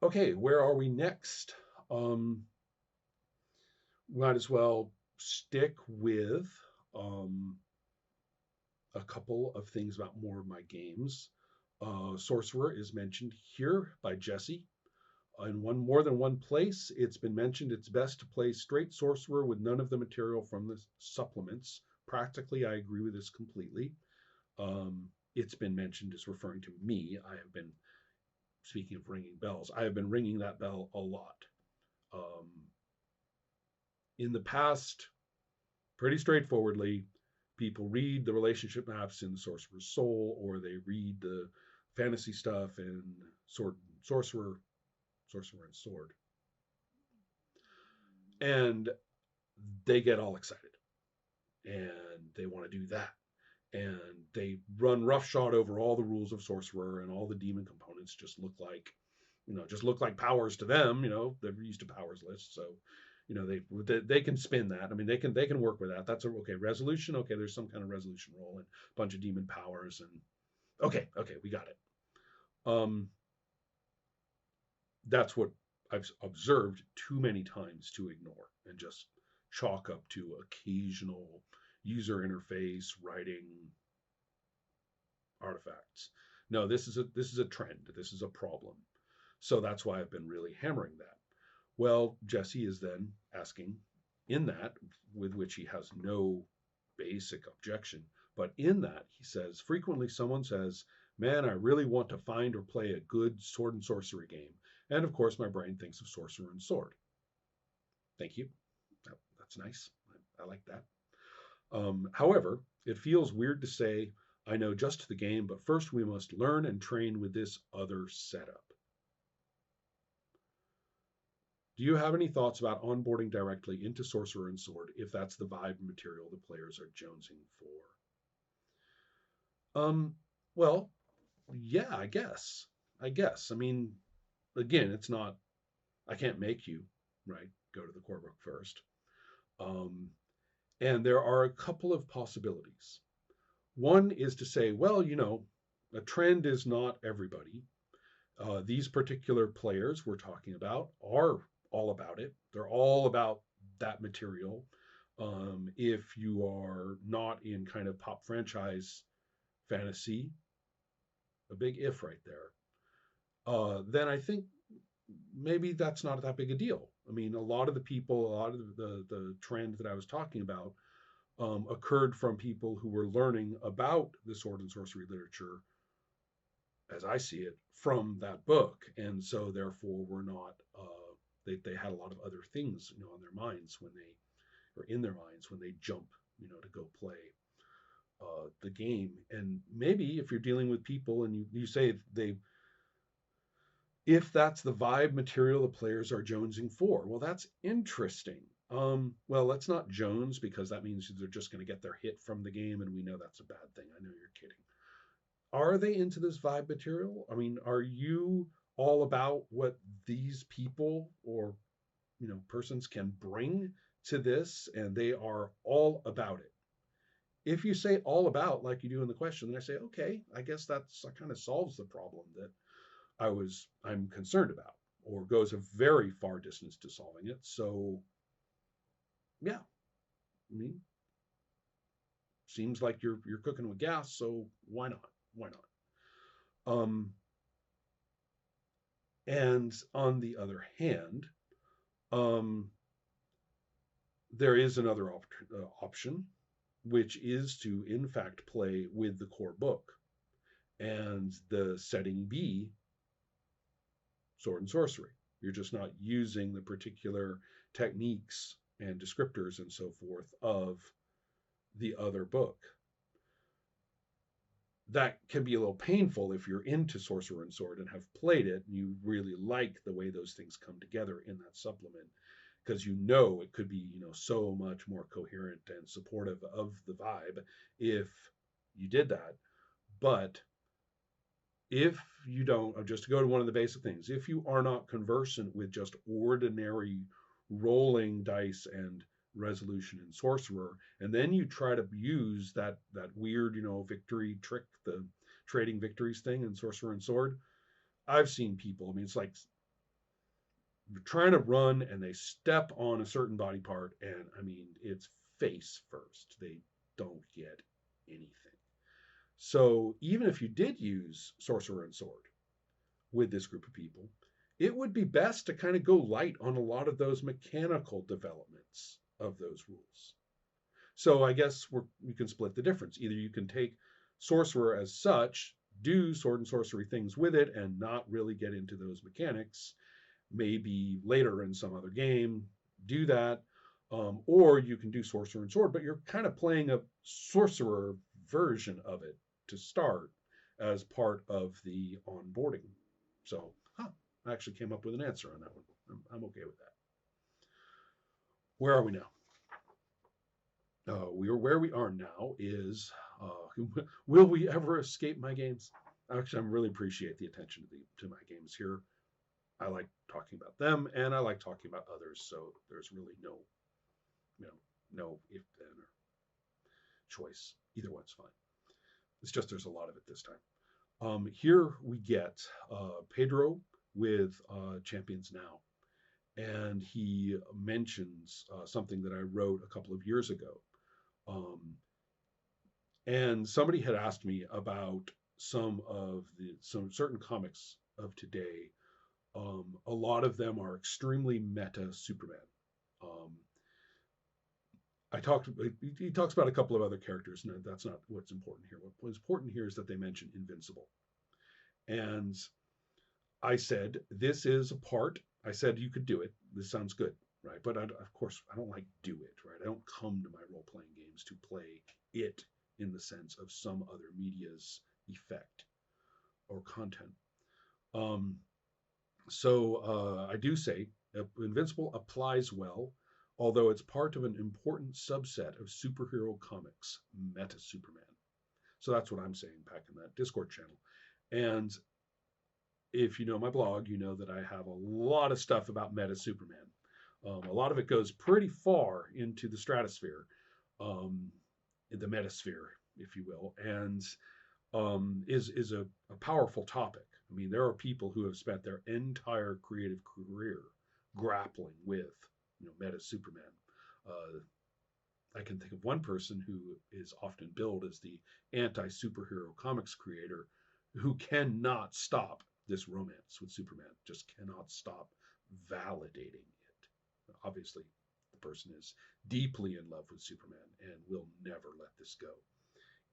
Okay, where are we next? Um, Might as well stick with um, a couple of things about more of my games. Sorcerer is mentioned here by Jesse. In one more than one place, it's been mentioned it's best to play straight sorcerer with none of the material from the supplements. Practically, I agree with this completely. It's been mentioned as referring to me. I have been, speaking of ringing bells, I have been ringing that bell a lot. Um, in the past, pretty straightforwardly, people read the relationship maps in the Sorcerer's Soul, or they read the fantasy stuff in Sorcerer, Sorcerer and Sword, and they get all excited and they want to do that. And they run roughshod over all the rules of Sorcerer, and all the demon components just look like, just look like powers to them. They're used to powers lists, so they can spin that. I mean, they can work with that. That's okay. Resolution, okay. There's some kind of resolution roll and a bunch of demon powers, and okay, we got it. Um, that's what I've observed too many times to ignore and just chalk up to occasional user interface writing artifacts. No, this is a trend. This is a problem. So that's why I've been really hammering that. Well, Jesse is then asking in that, with which he has no basic objection, but in that he says frequently someone says, "Man, I really want to find or play a good sword and sorcery game." And of course, my brain thinks of Sorcerer and Sword. Thank you. That's nice. I like that. However, it feels weird to say, "I know just the game, but first we must learn and train with this other setup." Do you have any thoughts about onboarding directly into Sorcerer and Sword if that's the vibe material the players are jonesing for? Well, yeah, I guess. I mean, again, it's not, I can't make you, right? Go to the core book first. Um, and there are a couple of possibilities. One is to say, well, a trend is not everybody. These particular players we're talking about are all about it. They're all about that material. If you are not in kind of pop franchise fantasy, a big if right there, then I think maybe that's not that big a deal. I mean, a lot of the people, a lot of the trend that I was talking about occurred from people who were learning about the sword and sorcery literature, as I see it, from that book, and so therefore were not. They had a lot of other things, on their minds when they, or in their minds when they jump, to go play the game. And maybe if you're dealing with people and you say they, if that's the vibe material the players are jonesing for, well, that's interesting. Well, let's not Jones, because that means they're just going to get their hit from the game, and we know that's a bad thing. I know you're kidding. Are they into this vibe material? I mean, are you all about what these people or persons can bring to this, and they are all about it? If you say all about like you do in the question, then I say, okay, I guess that kind of solves the problem that I'm concerned about, or goes a very far distance to solving it. So yeah, I mean, seems like you're cooking with gas, so why not? Why not? And on the other hand, um, there is another option, which is to in fact play with the core book and the setting be sword and sorcery. You're just not using the particular techniques and descriptors and so forth of the other book. That can be a little painful if you're into Sorcerer and Sword and have played it and you really like the way those things come together in that supplement, because it could be so much more coherent and supportive of the vibe if you did that. But if you don't, just to go to one of the basic things, if you are not conversant with just ordinary rolling dice and resolution and sorcerer, and then you try to use that weird victory trick, the trading victories thing in sorcerer and sword, I've seen people, I mean, it's like trying to run and they step on a certain body part, and I mean, it's face first. They don't get anything. So even if you did use sorcerer and sword with this group of people, it would be best to kind of go light on a lot of those mechanical developments of those rules. So I guess we can split the difference. Either you can take sorcerer as such, do sword and sorcery things with it, and not really get into those mechanics. Maybe later in some other game, do that. Or you can do sorcerer and sword, but you're kind of playing a sorcerer version of it to start as part of the onboarding. So, I actually came up with an answer on that one. I'm okay with that. Where are we now? Where we are now is will we ever escape my games? Actually, I really appreciate the attention to my games here. I like talking about them, and I like talking about others. So there's really you know, no if then or choice. Either one's fine. It's just there's a lot of it this time. Here we get Pedro with Champions Now, and he mentions something that I wrote a couple of years ago. Um, and somebody had asked me about some certain comics of today. A lot of them are extremely meta Superman. Um, I talked. He talks about a couple of other characters, and that's not what's important here. What's important here is that they mention Invincible, and I said this is a part. I said you could do it. This sounds good, right? But of course, I don't like do it, right? I don't come to my role playing games to play it in the sense of some other media's effect or content. Um, I do say Invincible applies well, although it's part of an important subset of superhero comics, Meta Superman. So that's what I'm saying back in that Discord channel. And if you know my blog, you know that I have a lot of stuff about Meta Superman. A lot of it goes pretty far into the stratosphere, um, the metasphere, if you will, and is a powerful topic. I mean, there are people who have spent their entire creative career grappling with, Meta Superman. I can think of one person who is often billed as the anti-superhero comics creator who cannot stop this romance with Superman, just cannot stop validating it. Obviously, the person is deeply in love with Superman and will never let this go.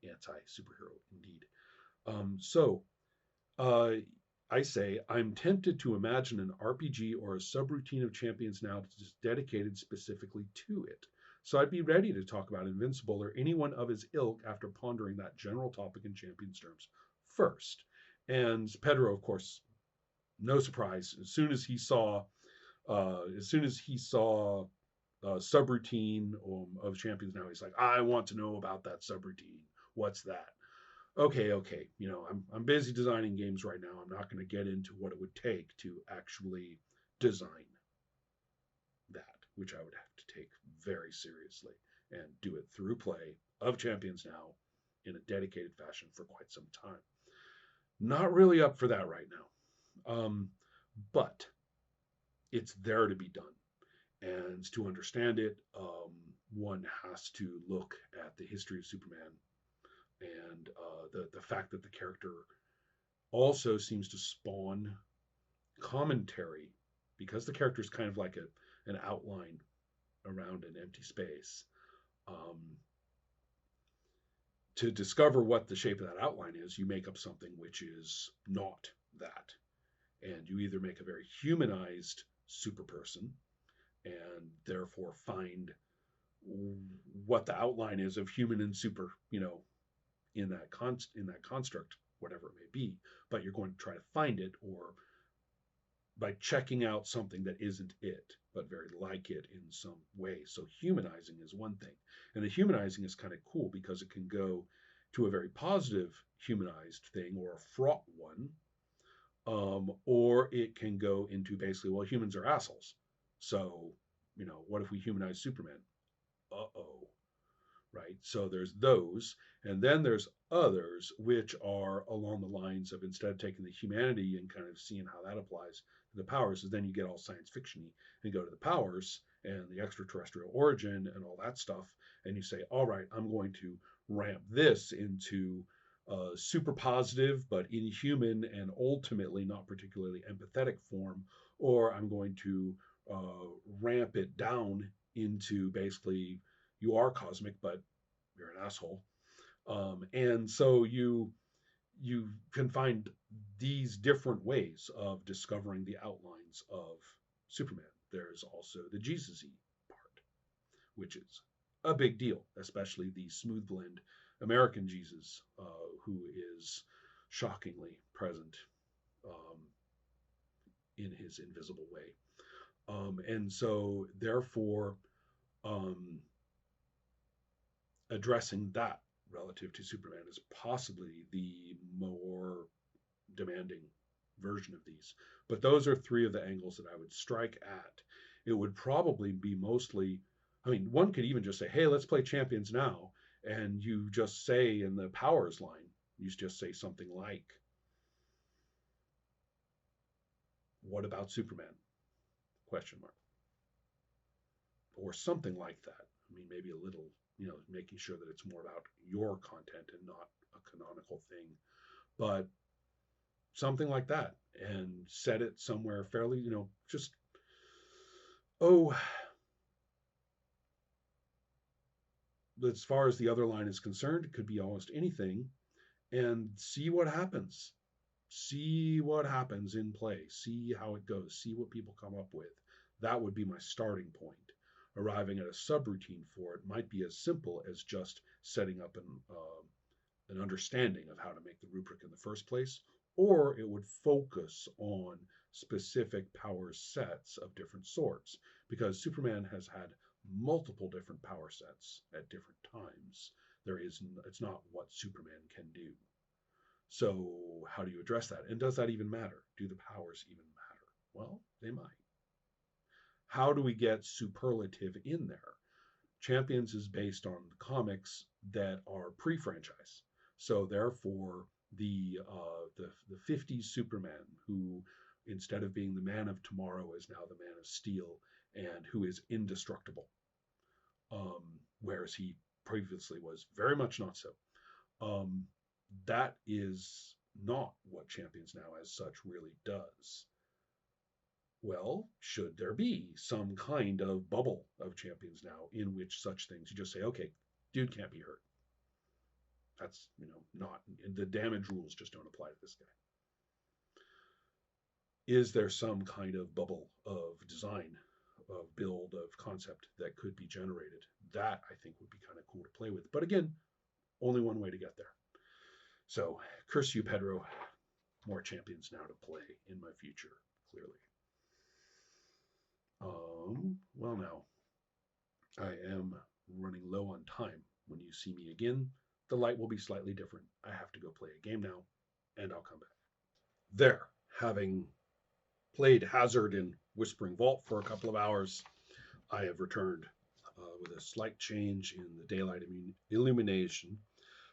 Anti-superhero, indeed. So uh, I say I'm tempted to imagine an RPG or a subroutine of Champions Now just dedicated specifically to it. So I'd be ready to talk about Invincible or anyone of his ilk after pondering that general topic in Champions terms first. And Pedro, of course, no surprise. As soon as he saw subroutine of Champions Now, he's like, I want to know about that subroutine. What's that? Okay. I'm busy designing games right now. I'm not going to get into what it would take to actually design that, which I would have to take very seriously and do it through play of Champions Now in a dedicated fashion for quite some time. Not really up for that right now. But it's there to be done. And to understand it, one has to look at the history of Superman and the fact that the character also seems to spawn commentary because the character is kind of like an outline around an empty space. Um, to discover what the shape of that outline is, you make up something which is not that. And you either make a very humanized super person and therefore find what the outline is of human and super, in that construct, whatever it may be, but you're going to try to find it, or by checking out something that isn't it, but very like it in some way. So humanizing is one thing. And the humanizing is kind of cool because it can go to a very positive humanized thing or a fraught one, or it can go into basically, well, humans are assholes. So, what if we humanize Superman? Uh-oh, right? So there's those, and then there's others which are along the lines of, instead of taking the humanity and kind of seeing how that applies to the powers, is then you get all science fictiony and go to the powers and the extraterrestrial origin and all that stuff, and you say, all right, I'm going to ramp this into super positive but inhuman and ultimately not particularly empathetic form, or I'm going to ramp it down into basically you are cosmic, but you're an asshole. And so you can find these different ways of discovering the outlines of Superman. There's also the Jesus-y part, which is a big deal, especially the smooth blend American Jesus, who is shockingly present um, in his invisible way. And so, therefore, um, addressing that relative to Superman is possibly the more demanding version of these. But those are three of the angles that I would strike at. It would probably be mostly, I mean, one could even just say, hey, let's play Champions now. And you just say in the powers line, you just say something like, what about Superman? Question mark. Or something like that. I mean, maybe a little, making sure that it's more about your content and not a canonical thing. But something like that, and set it somewhere fairly, just, oh, as far as the other line is concerned, it could be almost anything, and see what happens. See what happens in play. See how it goes. See what people come up with. That would be my starting point. Arriving at a subroutine for it might be as simple as just setting up an understanding of how to make the rubric in the first place, or it would focus on specific power sets of different sorts, because Superman has had multiple different power sets at different times. It's not what Superman can do. So how do you address that? And does that even matter? Do the powers even matter? Well, they might. How do we get superlative in there? Champions is based on comics that are pre-franchise. So therefore, the 50s Superman, who instead of being the Man of Tomorrow is now the Man of Steel, and who is indestructible, whereas he previously was very much not so. Um, that is not what Champions Now as such really does. Well, should there be some kind of bubble of Champions Now in which such things, you just say, okay, dude can't be hurt. That's, not, the damage rules just don't apply to this guy. Is there some kind of bubble of design, of build, of concept that could be generated? That I think would be kind of cool to play with. But again, only one way to get there. So, curse you, Pedro. More Champions Now to play in my future, clearly. Well, now, I am running low on time. When you see me again, the light will be slightly different. I have to go play a game now, and I'll come back. There, having played Hazard in Whispering Vault for a couple of hours, I have returned with a slight change in the daylight illumination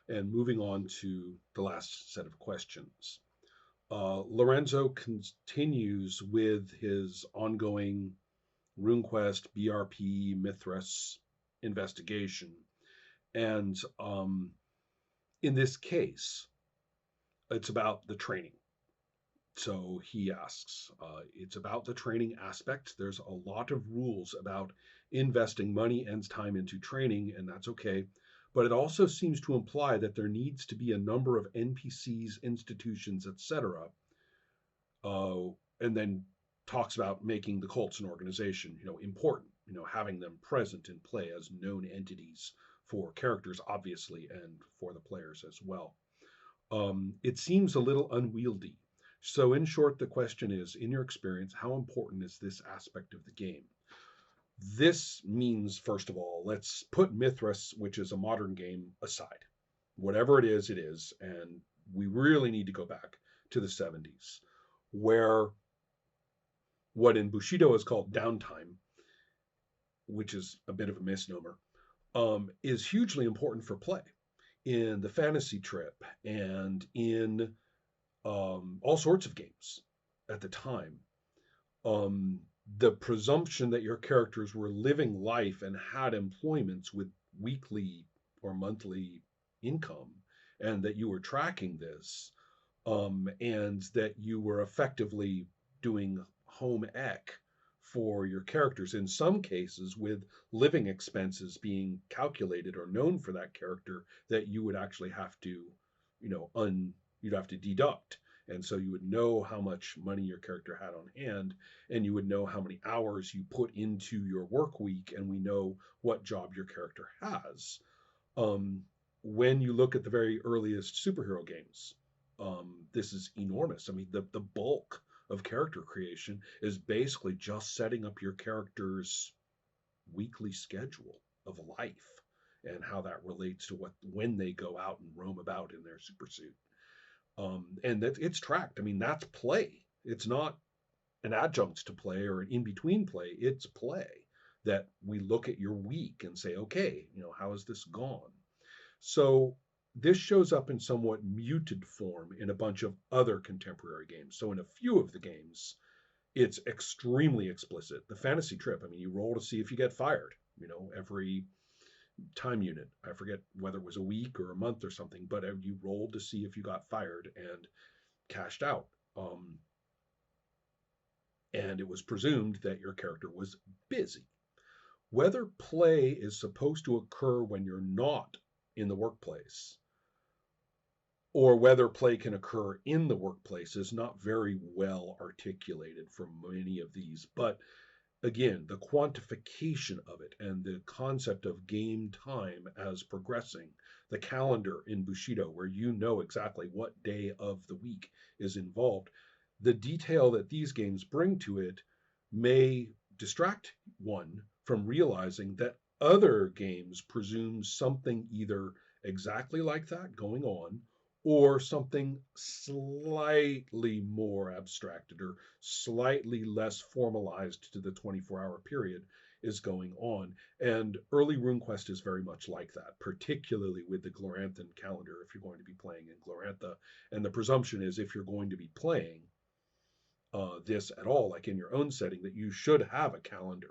and moving on to the last set of questions. Lorenzo continues with his ongoing RuneQuest, BRP, Mithras investigation. And in this case, it's about the training. So he asks, it's about the training aspect. There's a lot of rules about investing money and time into training, and that's okay. But it also seems to imply that there needs to be a number of NPCs, institutions, etc. And then talks about making the cults an organization, important, having them present in play as known entities for characters, obviously, and for the players as well. It seems a little unwieldy. So in short, the question is, in your experience, how important is this aspect of the game? This means, first of all, let's put Mithras, which is a modern game, aside. Whatever it is, and we really need to go back to the 70s, where what in Bushido is called downtime, which is a bit of a misnomer, is hugely important for play in the fantasy trip and in all sorts of games at the time. Um, the presumption that your characters were living life and had employments with weekly or monthly income, and that you were tracking this, and that you were effectively doing home ec for your characters, in some cases with living expenses being calculated or known for that character that you would actually have to, you know, you'd have to deduct. And so you would know how much money your character had on hand, and you would know how many hours you put into your work week, and we know what job your character has. Um, when you look at the very earliest superhero games, this is enormous. I mean, the bulk of character creation is basically just setting up your character's weekly schedule of life and how that relates to what when they go out and roam about in their supersuit. And that it's tracked. I mean, that's play. It's not an adjunct to play or an in between play. It's play that we look at your week and say, okay, you know, how has this gone? So this shows up in somewhat muted form in a bunch of other contemporary games. So in a few of the games, it's extremely explicit. The fantasy trip, I mean, you roll to see if you get fired, you know, every time unit. I forget whether it was a week or a month or something, but you rolled to see if you got fired and cashed out. And it was presumed that your character was busy. Whether play is supposed to occur when you're not in the workplace or whether play can occur in the workplace is not very well articulated for many of these. But again, the quantification of it and the concept of game time as progressing, the calendar in Bushido, where you know exactly what day of the week is involved, the detail that these games bring to it may distract one from realizing that other games presume something either exactly like that going on or something slightly more abstracted or slightly less formalized to the 24-hour period is going on. And early RuneQuest is very much like that, particularly with the Gloranthan calendar if you're going to be playing in Glorantha. And the presumption is if you're going to be playing this at all, like in your own setting, that you should have a calendar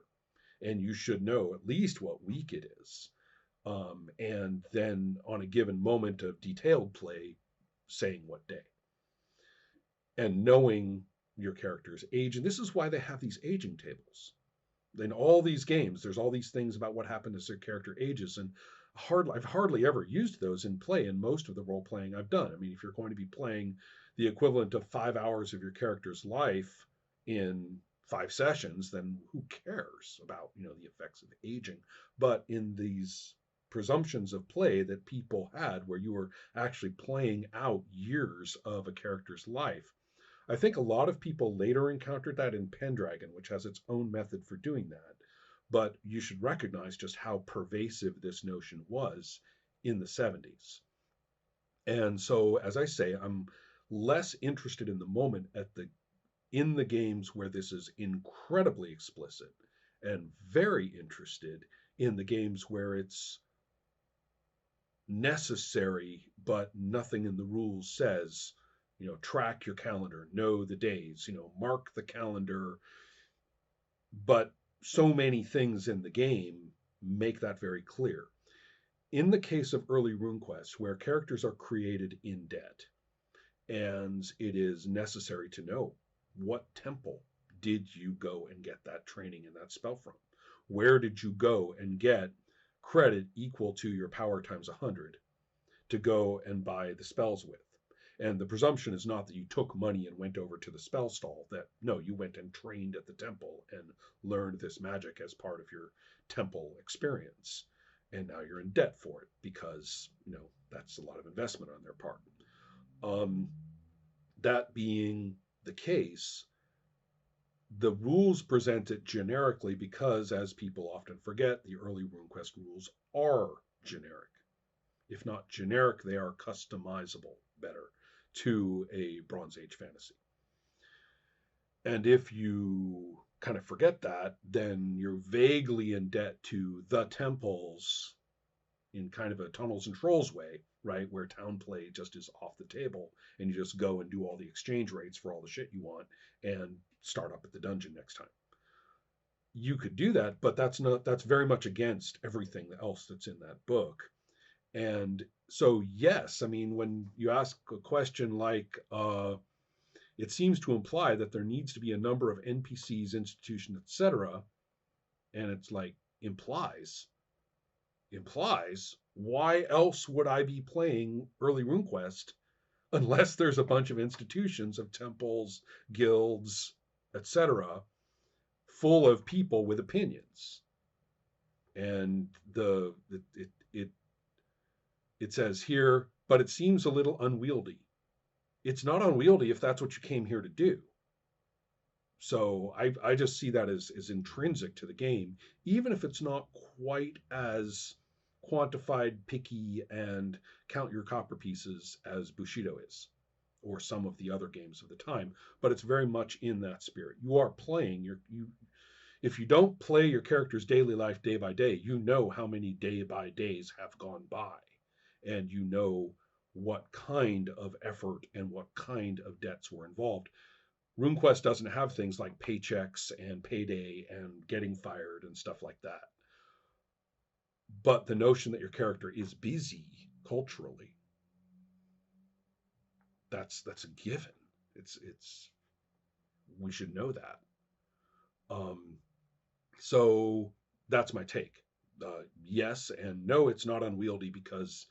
and you should know at least what week it is. And then on a given moment of detailed play, saying what day and knowing your character's age. And this is why they have these aging tables. In all these games, there's all these things about what happened as their character ages. And I've hardly ever used those in play in most of the role playing I've done. I mean, if you're going to be playing the equivalent of 5 hours of your character's life in 5 sessions, then who cares about, you know, the effects of aging? But in these presumptions of play that people had where you were actually playing out years of a character's life, I think a lot of people later encountered that in Pendragon, which has its own method for doing that. But you should recognize just how pervasive this notion was in the 70s. And so, as I say, I'm less interested in the moment at the in the games where this is incredibly explicit and very interested in the games where it's necessary, but nothing in the rules says, you know, track your calendar, know the days, you know, mark the calendar. But so many things in the game make that very clear. In the case of early RuneQuest, where characters are created in debt, and it is necessary to know what temple did you go and get that training and that spell from? Where did you go and get credit equal to your power times 100 to go and buy the spells with? And the presumption is not that you took money and went over to the spell stall, that no, you went and trained at the temple and learned this magic as part of your temple experience. And now you're in debt for it because, you know, that's a lot of investment on their part. Um, that being the case, the rules present it generically because, as people often forget, the early RuneQuest rules are generic. If not generic, they are customizable better to a Bronze Age fantasy. And if you kind of forget that, then you're vaguely in debt to the temples in kind of a Tunnels and Trolls way, right? Where town play just is off the table and you just go and do all the exchange rates for all the shit you want and start up at the dungeon next time. You could do that, but that's very much against everything else that's in that book. And so yes, I mean when you ask a question like it seems to imply that there needs to be a number of NPCs, institutions, etc. And it's like implies why else would I be playing early RuneQuest unless there's a bunch of institutions of temples, guilds, etc., full of people with opinions. And it says here, but it seems a little unwieldy. It's not unwieldy if that's what you came here to do. So I just see that as intrinsic to the game, even if it's not quite as quantified, picky, and count your copper pieces as Bushido is, or some of the other games of the time. But it's very much in that spirit. You are playing you. If you don't play your character's daily life day by day, you know how many day by days have gone by, and you know what kind of effort and what kind of debts were involved. RuneQuest doesn't have things like paychecks and payday and getting fired and stuff like that. But the notion that your character is busy culturally, that's a given. It's we should know that. Um, so that's my take. Yes and no, it's not unwieldy because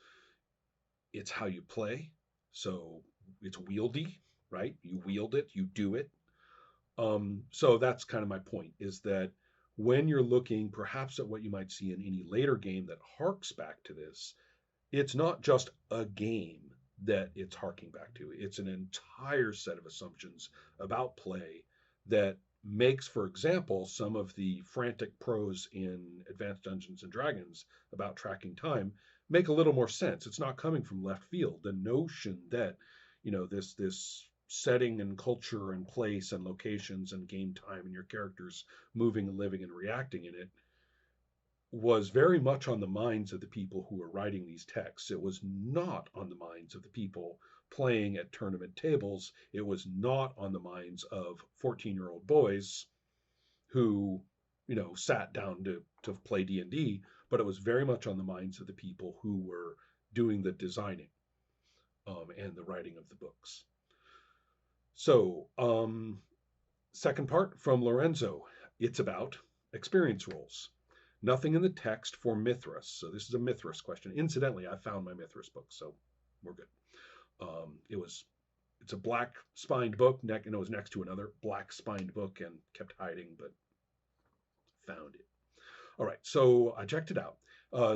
it's how you play. So it's wieldy, right? You wield it, you do it. So that's kind of my point is that when you're looking perhaps at what you might see in any later game that harks back to this, it's not just a game that it's harking back to. It's an entire set of assumptions about play that makes, for example, some of the frantic prose in Advanced Dungeons and Dragons about tracking time make a little more sense. It's not coming from left field. The notion that, this setting and culture and place and locations and game time and your characters moving and living and reacting in it was very much on the minds of the people who were writing these texts. It was not on the minds of the people playing at tournament tables. It was not on the minds of 14-year-old boys who, sat down to play D&D, but it was very much on the minds of the people who were doing the designing and the writing of the books. So, second part from Lorenzo. It's about experience rolls. Nothing in the text for Mithras. So this is a Mithras question. Incidentally, I found my Mithras book, so we're good. It's a black spined book. It was next to another black spined book and kept hiding, but found it. All right, so I checked it out.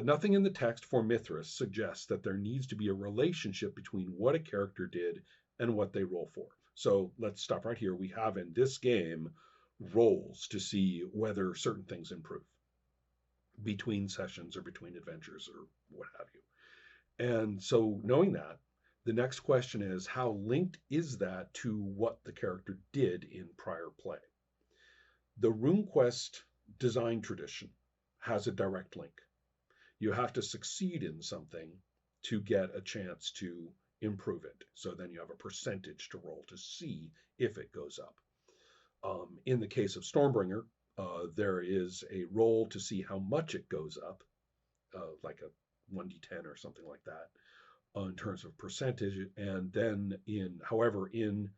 Nothing in the text for Mithras suggests that there needs to be a relationship between what a character did and what they roll for. So let's stop right here. We have in this game rolls to see whether certain things improve between sessions or between adventures or what have you. And so knowing that, the next question is how linked is that to what the character did in prior play? The RuneQuest design tradition has a direct link. You have to succeed in something to get a chance to improve it. So then you have a percentage to roll to see if it goes up. In the case of Stormbringer, there is a roll to see how much it goes up, like a 1d10 or something like that, in terms of percentage. And then however, in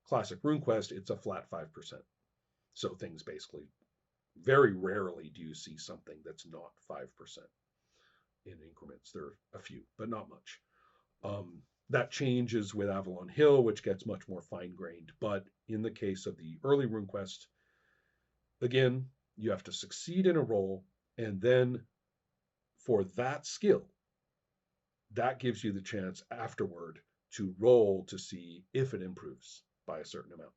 classic RuneQuest, it's a flat 5%. So things basically, very rarely do you see something that's not 5% in increments. There are a few, but not much. That changes with Avalon Hill, which gets much more fine-grained. But in the case of the early RuneQuest, again, you have to succeed in a roll, and then for that skill, that gives you the chance afterward to roll to see if it improves by a certain amount.